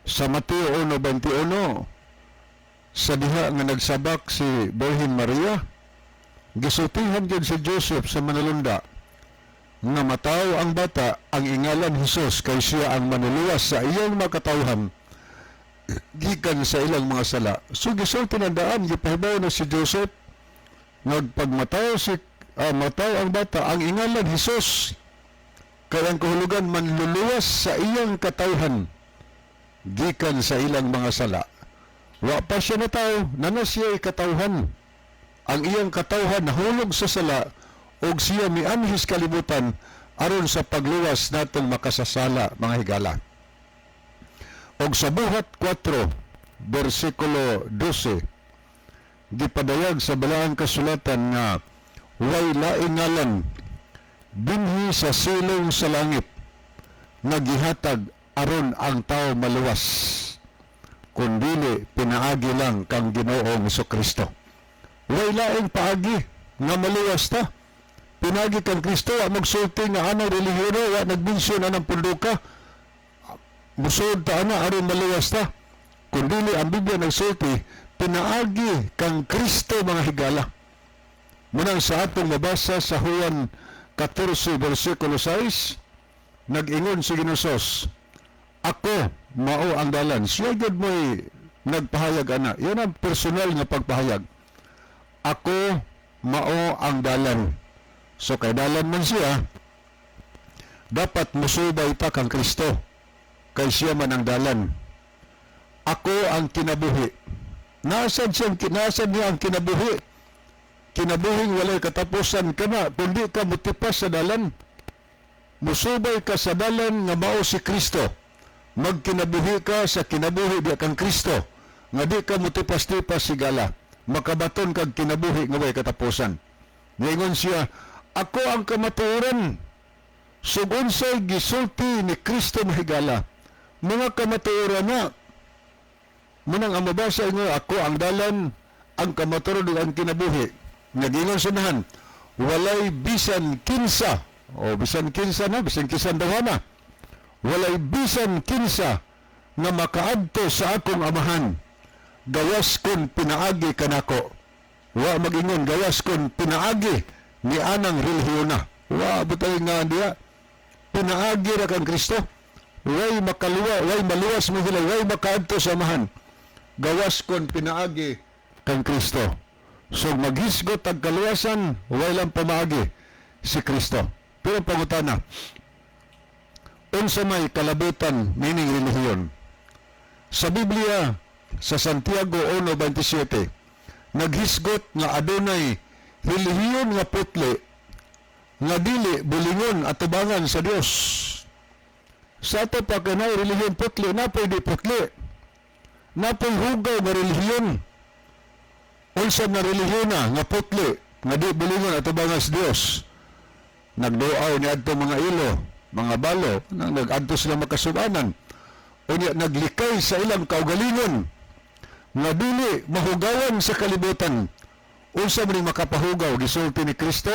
sa Mateo 1:21, sa diha nga nagsabak si Birhen Maria, gisutihan gyud si Joseph sa manulunda nga mataw ang bata ang ingalan Hesus kay siya ang manuluwas sa iyang makatawhan gikan sa ilang mga sala. So gisulti ng daan, gipahibaw na si Joseph nagpagmataw mataw ang bata ang ingalan Hesus kay ang kahulugan manluluwas sa iyang katawhan gikan sa ilang mga sala. Wa pa siya na tao, nana siya katawhan. Ang iyang katawhan nahulog sa sala og siya mianhis kalibutan aron sa pagluwas natong makasasala, mga higala. Og sa buhat 4 bersikulo 12 gipadayag sa balaang kasulatan nga way laing ngalan binhi sa silong sa langit nagihatag aron ang tao maluwas kundili pinaagi lang kang Ginoong Hesukristo. Way laing paagi nga maluwas ta. Pinagi kang Kristo, magsulti nga anang relihiyon, nagbensyon anang punduka, musod ta ana aron maluwas ta. Kundili ang Biblia nagsulti, pinaagi kang Kristo, mga higala. Munang sa atong mabasa sa Juan 14 versikulo 6, nag-ingon si Ginosos, ako mao ang dalan. Siya gud mo'y nagpahayag ana. Yan ang personal nga pagpahayag. Ako mao ang dalan. So kay dalan man siya, dapat musubay ta kang Kristo, kay siya man ang dalan. Ako ang kinabuhi. Nasad niya ang kinabuhi. Kinabuhing walay katapusan ka na, kundi ka mutipas sa dalan. Musubay ka sa dalan nga mao si Kristo. Magkinabuhi ka sa kinabuhi di kang Kristo, nga di ka mutipas-tipas sigala. makabaton kag kinabuhi nga way katapusan. Niingon siya, ako ang kamatuoran. Sugon sa'y gisulti ni Kristo mahigala. Mga kamatuoran na. Munang ang mabasa nga, ako ang dalan, ang kamatuoran ug ang kinabuhi. Nagingon sunahan, walay bisan kinsa, o bisan kinsa na, bisan kinsa dawana. Walay bisan kinsa nga makaadto sa akong amahan. Gawas kon pinaagi kanako. Wa magingon gawas kon pinaagi ni anang relihiyon na. Wa butay nga diya. Pinaagi ra kang Kristo. Way makaluwa, way maluwas mo sila, way makaadto sa amahan. Gawas kon pinaagi kang Kristo. So maghisgot ang kaluwasan, way lang pamaagi si Kristo. Pero pangutana, unsa may kalabutan meaning relihiyon? Sa Biblia, sa Santiago 1:27, naghisgot nga adunay relihiyon nga putli nga dili bulingon at tubangan sa Dios. Sa ato pa kanay relihiyon putli, napoy di putli. Napoy hugaw nga relihiyon. Unsa na relihiyon nga putli nga di bulingon at tubangan sa Dios. Nagduaw ni adto mga ilo, mga balo, nag-adto sila makasubanan. Unya naglikay sa ilang kaugalingon nga dili mahugawan sa kalibutan. Unsa man makapahugaw gisulti ni Kristo,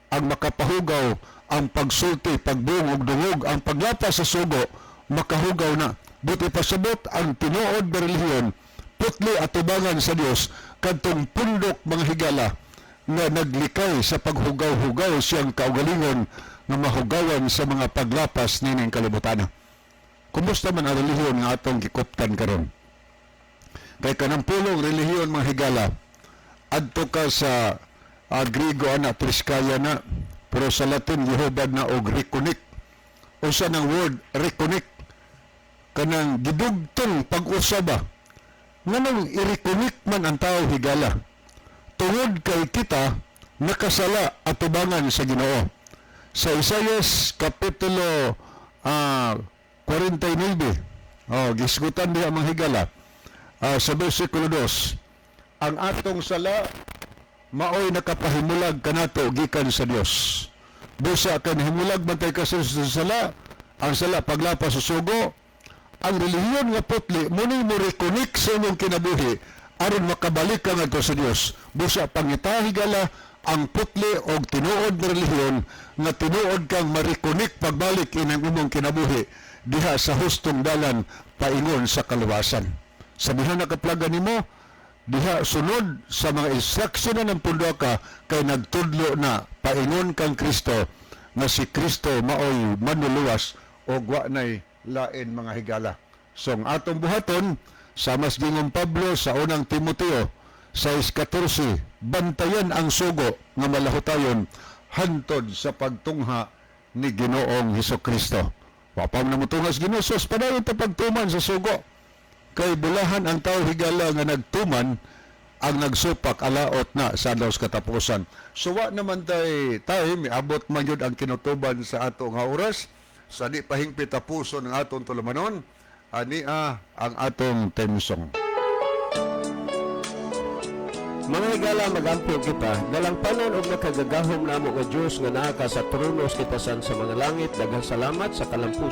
ang makapahugaw ang pagsulti, pagbuong ug dungog, ang paglapas sa sugo makahugaw na. Buti pasabot ang tinuod nga relihiyon putli at tubangan sa Dios kadtong pundok mga higala nga naglikay sa paghugaw-hugaw siyang kaugalingon nga mahugawan sa mga paglapas nining kalibutan. Kumusta man ang relihiyon nga atong gikuptan karon? Kay kanang pulong relihiyon mga higala, adto ka sa Griego ana Triskaya na, pero sa Latin gihubad na og reconic. Usa ng word reconic kanang gidugtong pag-usaba. Nganong i-reconic man ang tao higala? Tungod kay kita nakasala at tubangan sa Ginoo. Sa Isaias kapitulo 49, gisgutan diha mga higala, sa versikulo 2, ang atong sala maoy nakapahimulag kanato gikan sa Dios. Busa kan himulag bantay ka sa sala, ang sala paglapas sa sugo, ang relihiyon nga putli muni mo reconnect sa inyong kinabuhi aron makabalik ka ngadto sa Dios. Busa pangitahigala ang putli og tinuod nga relihiyon nga tinuod kang ma-reconnect pagbalik inang imong kinabuhi diha sa hustong dalan paingon sa kaluwasan. Sabihan na kaplagan nimo, diha sunod sa mga instruksyon ng pundaka kay nagtudlo na paingon kang Kristo na si Kristo maoy manuluwas o wa nay lain mga higala. So ang atong buhaton sa mas gingong Pablo sa unang Timoteo 6:14, bantayan ang sugo nga malahutayon hantod sa pagtungha ni Ginoong Hesukristo. Wa pa man motungas Ginoo sus padayon ta pagtuman sa sugo. Kay bulahan ang tao higala nga nagtuman ang nagsupak alaot na sa adlaw sa katapusan. So wa naman tayo miabot man yun ang kinutuban sa ato nga oras sa di pahingpit tapuson ng atong tulumanon ania ang atong tensong. Mga higala, magampo kita, dalangpanan og nakagagahom namo nga Dios nga naa ka sa tronos kita sa mga langit. Daghang salamat sa kalampusan.